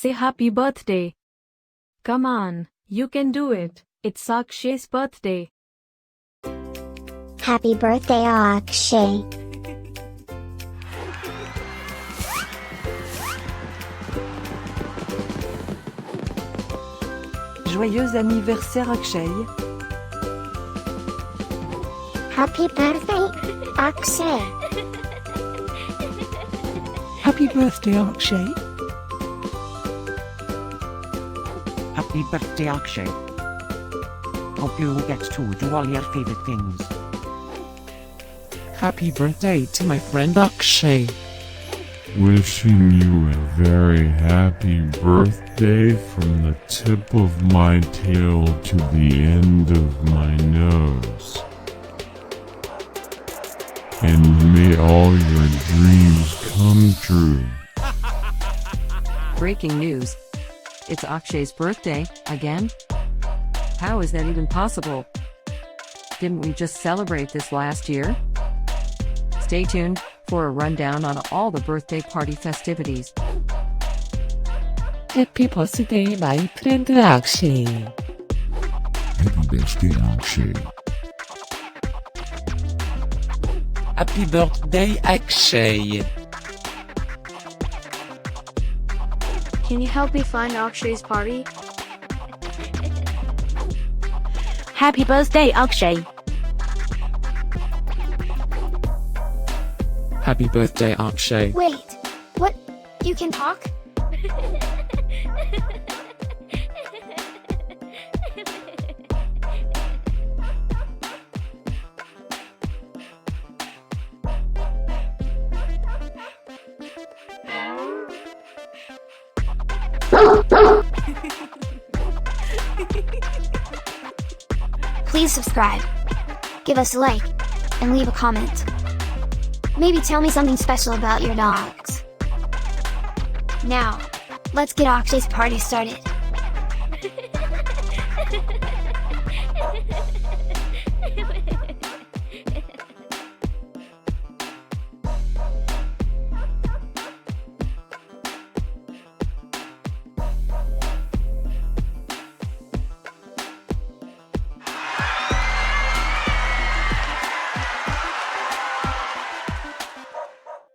Say happy birthday. Come on, you can do it. It's Akshay's birthday. Happy birthday, Akshay. Joyeux anniversaire Akshay. Happy birthday, Akshay. Happy birthday, Akshay. Happy birthday, Akshay. Hope you get to do all your favorite things. Happy birthday to my friend Akshay. Wishing you a very happy birthday from the tip of my tail to the end of my nose. And may all your dreams come true. Breaking news. It's Akshay's birthday, again? How is that even possible? Didn't we just celebrate this last year? Stay tuned for a rundown on all the birthday party festivities. Happy birthday, my friend Akshay. Happy birthday, Akshay. Happy birthday, Akshay. Can you help me find Akshay's party? Happy birthday, Akshay. Happy birthday, Akshay. Wait, what? You can talk? Please subscribe, give us a like, and leave a comment. Maybe tell me something special about your dogs. Now, let's get Akshay's party started.